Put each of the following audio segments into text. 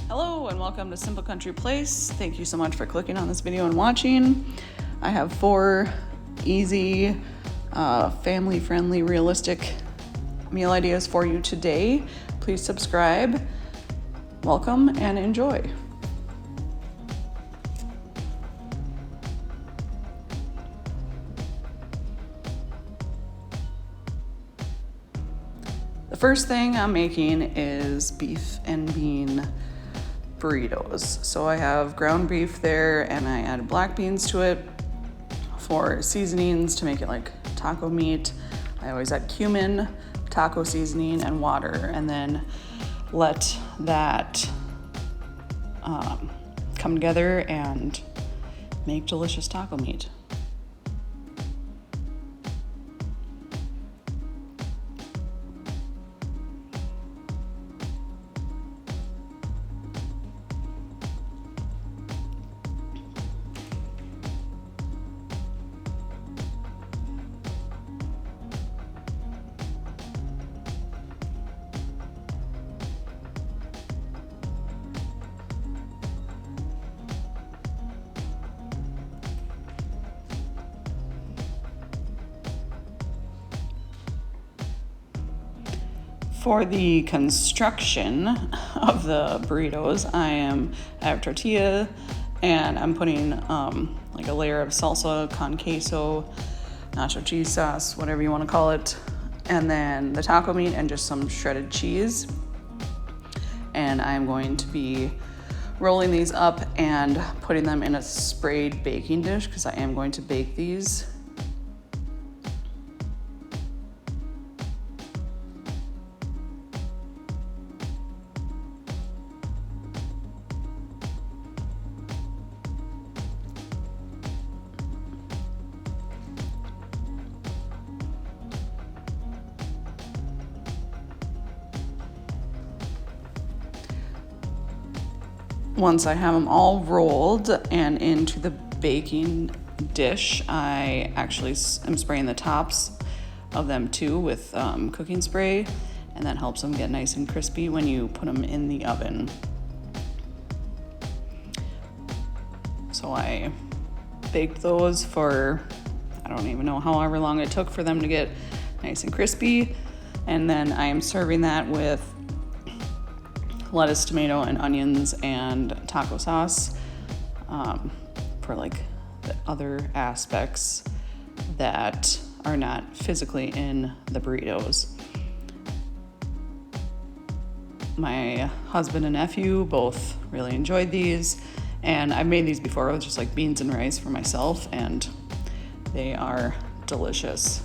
Hello and welcome to Simple Country Place. Thank you so much for clicking on this video and watching. I have 4 easy, family-friendly, realistic meal ideas for you today. Please subscribe. Welcome and enjoy. The first thing I'm making is beef and bean burritos. So I have ground beef there and I add black beans to it for seasonings to make it like taco meat. I always add cumin, taco seasoning, and water, and then let that come together and make delicious taco meat. For the construction of the burritos, I have tortilla and I'm putting like a layer of salsa con queso, nacho cheese sauce, whatever you want to call it, and then the taco meat and just some shredded cheese. And I'm going to be rolling these up and putting them in a sprayed baking dish because I am going to bake these. Once I have them all rolled and into the baking dish, I actually am spraying the tops of them too with cooking spray, and that helps them get nice and crispy when you put them in the oven. So I baked those for, I don't even know however long it took for them to get nice and crispy, and then I am serving that with lettuce, tomato, and onions and taco sauce for like the other aspects that are not physically in the burritos. My husband and nephew both really enjoyed these, and I've made these before with just like beans and rice for myself, and they are delicious.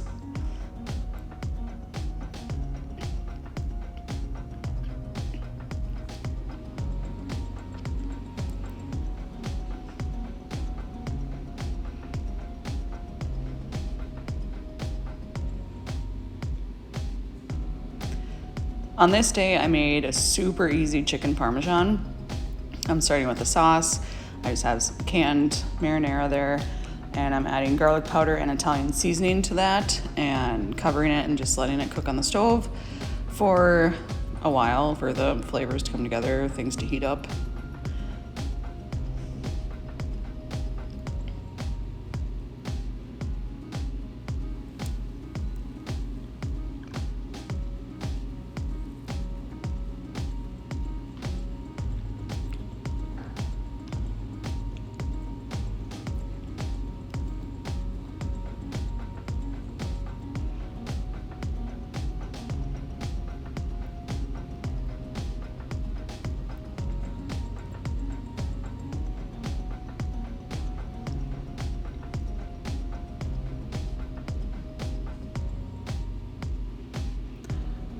On this day, I made a super easy chicken Parmesan. I'm starting with the sauce. I just have some canned marinara there, and I'm adding garlic powder and Italian seasoning to that and covering it and just letting it cook on the stove for a while for the flavors to come together, things to heat up.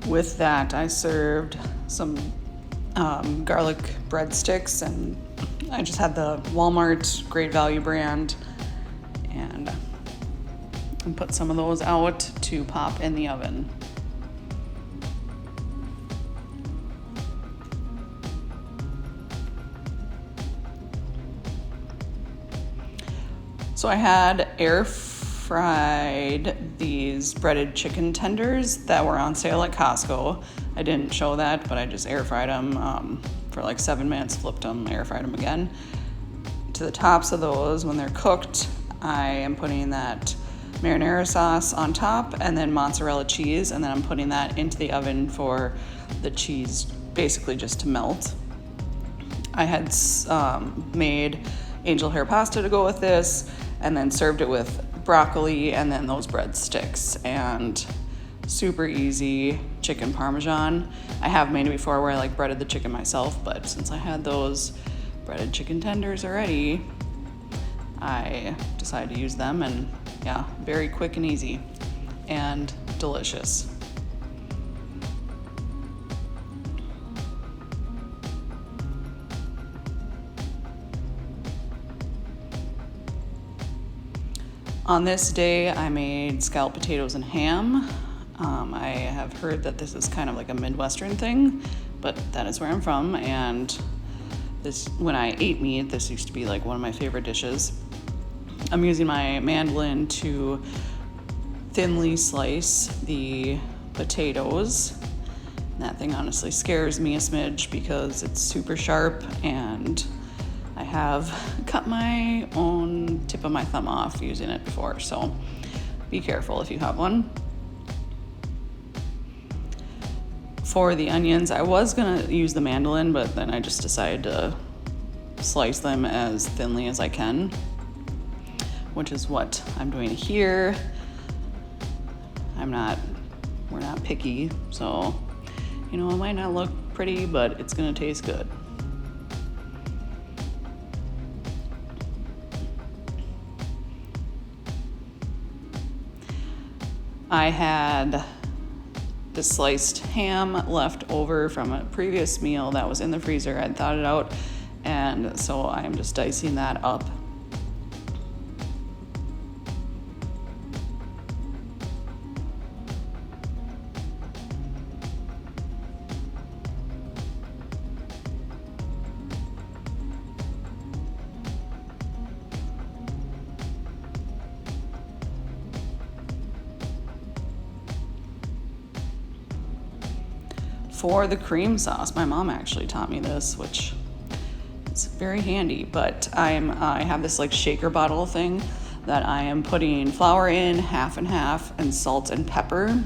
With that, I served some garlic breadsticks, and I just had the Walmart Great Value brand, and put some of those out to pop in the oven. So I had air fried these breaded chicken tenders that were on sale at Costco. I didn't show that, but I just air fried them for like 7 minutes, flipped them, air fried them again. To the tops of those, when they're cooked, I am putting that marinara sauce on top and then mozzarella cheese, and then I'm putting that into the oven for the cheese basically just to melt. I had made angel hair pasta to go with this, and then served it with broccoli and then those breadsticks, and super easy chicken Parmesan. I have made it before where I like breaded the chicken myself, but since I had those breaded chicken tenders already, I decided to use them, and yeah, very quick and easy and delicious. On this day, I made scalloped potatoes and ham. I have heard that this is kind of like a Midwestern thing, but that is where I'm from, and when I ate meat, this used to be like one of my favorite dishes. I'm using my mandolin to thinly slice the potatoes. That thing honestly scares me a smidge because it's super sharp, and I have cut my own tip of my thumb off using it before, so be careful if you have one. For the onions, I was gonna use the mandolin, but then I just decided to slice them as thinly as I can, which is what I'm doing here. We're not picky, so, it might not look pretty, but it's gonna taste good. I had the sliced ham left over from a previous meal that was in the freezer. I'd thawed it out, and so I'm just dicing that up. For the cream sauce, my mom actually taught me this, which is very handy, but I have this like shaker bottle thing that I am putting flour in half and half and salt and pepper.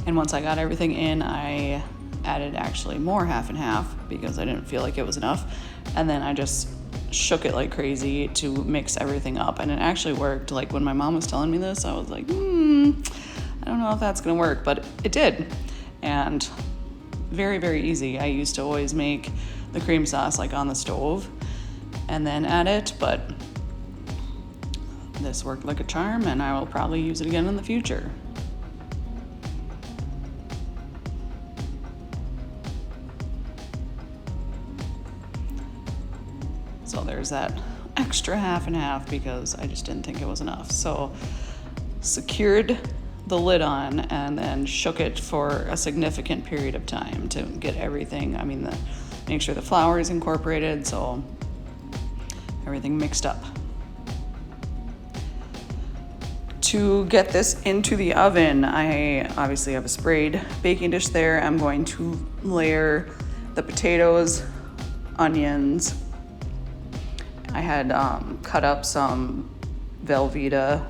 And once I got everything in, I added actually more half and half because I didn't feel like it was enough. And then I just shook it like crazy to mix everything up. And it actually worked. Like when my mom was telling me this, I was like, I don't know if that's gonna work, but it did. And very, very easy. I used to always make the cream sauce like on the stove and then add it, but this worked like a charm, and I will probably use it again in the future. So there's that extra half and half because I just didn't think it was enough. So secured the lid on and then shook it for a significant period of time to get everything, make sure the flour is incorporated, so everything mixed up. To get this into the oven, I obviously have a sprayed baking dish there. I'm going to layer the potatoes, onions. I had cut up some Velveeta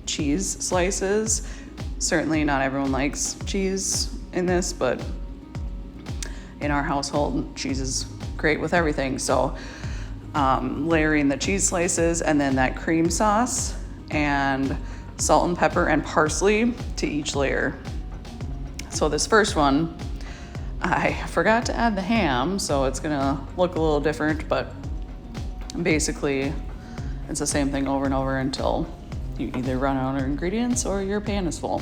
cheese slices. Certainly not everyone likes cheese in this, but in our household, cheese is great with everything. So layering the cheese slices and then that cream sauce and salt and pepper and parsley to each layer. So this first one, I forgot to add the ham, so it's gonna look a little different, but basically it's the same thing over and over until you either run out of ingredients or your pan is full.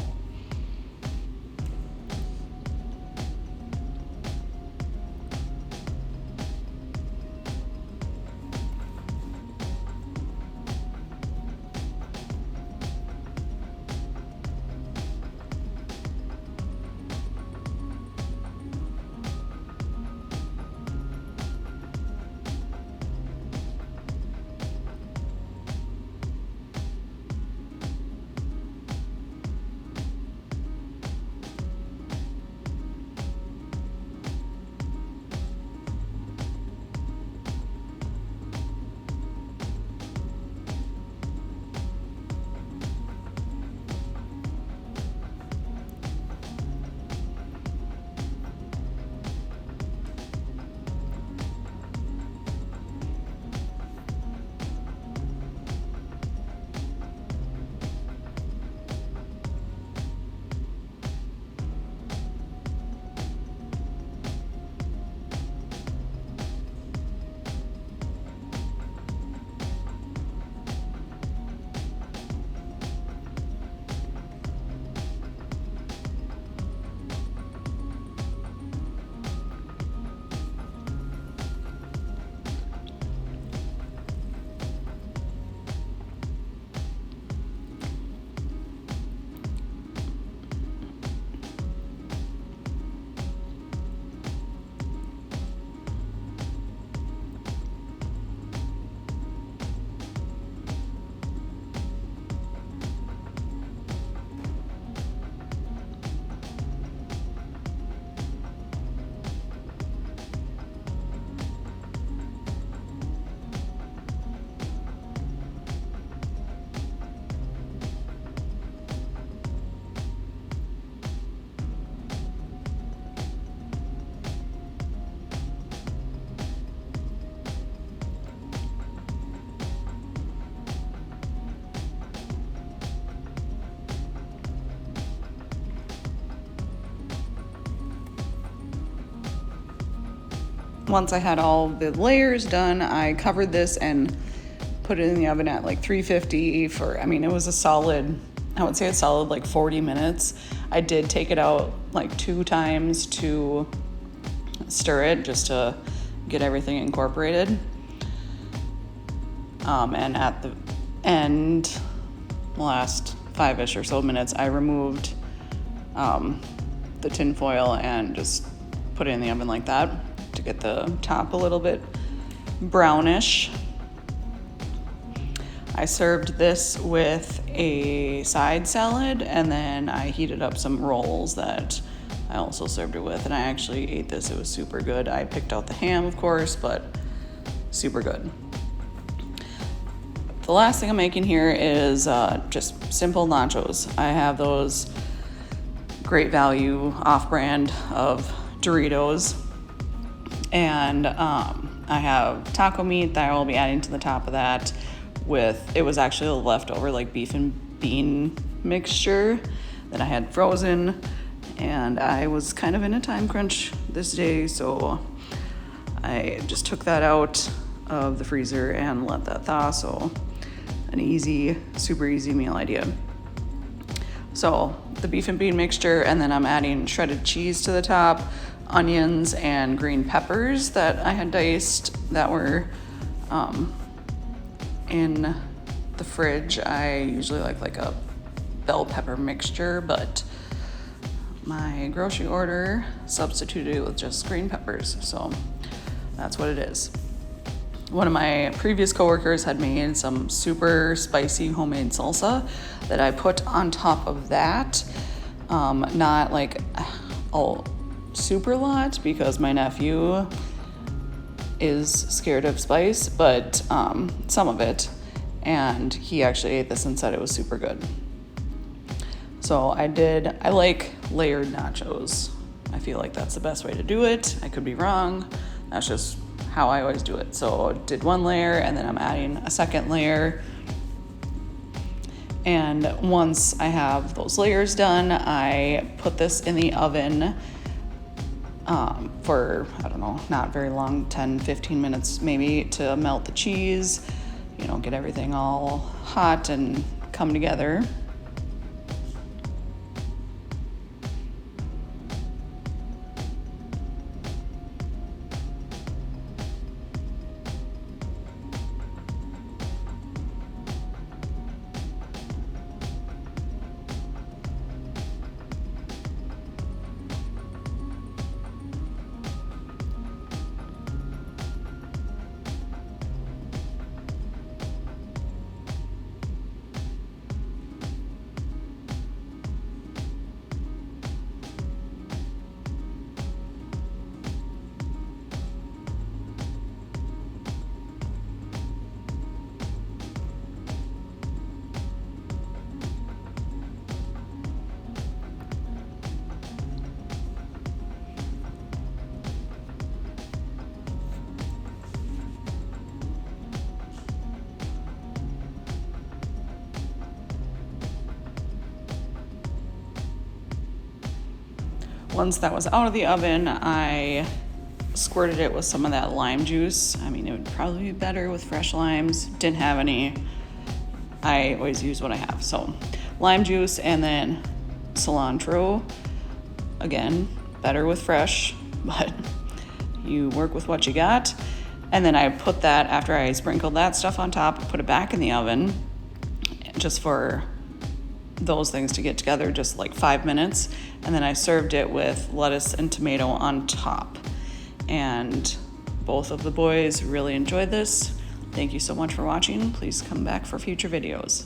once I had all the layers done, I covered this and put it in the oven at like 350 for, I mean, it was a solid, I would say a solid like 40 minutes. I did take it out like 2 times to stir it just to get everything incorporated. And at the end, last 5-ish or so minutes, I removed the tin foil and just put it in the oven like that to get the top a little bit brownish. I served this with a side salad, and then I heated up some rolls that I also served it with, and I actually ate this. It was super good. I picked out the ham, of course, but super good. The last thing I'm making here is just simple nachos. I have those Great Value off-brand of Doritos, and I have taco meat that I will be adding to the top of that with, it was actually a leftover like beef and bean mixture that I had frozen, and I was kind of in a time crunch this day, so I just took that out of the freezer and let that thaw. So an easy, super easy meal idea. So the beef and bean mixture, and then I'm adding shredded cheese to the top, onions and green peppers that I had diced that were in the fridge. I usually like a bell pepper mixture, but my grocery order substituted it with just green peppers, so that's what it is. One of my previous coworkers had made some super spicy homemade salsa that I put on top of that. Not like a super lot because my nephew is scared of spice, but some of it. And he actually ate this and said it was super good. So I like layered nachos. I feel like that's the best way to do it. I could be wrong. That's just how I always do it. So I did one layer, and then I'm adding a second layer. And once I have those layers done, I put this in the oven for, I don't know, not very long, 10, 15 minutes maybe, to melt the cheese, get everything all hot and come together. Once that was out of the oven, I squirted it with some of that lime juice. I mean, it would probably be better with fresh limes. Didn't have any. I always use what I have. So lime juice and then cilantro. Again, better with fresh, but you work with what you got. And then I put that, after I sprinkled that stuff on top, put it back in the oven just for those things to get together, just like 5 minutes. And then I served it with lettuce and tomato on top. And both of the boys really enjoyed this. Thank you so much for watching. Please come back for future videos.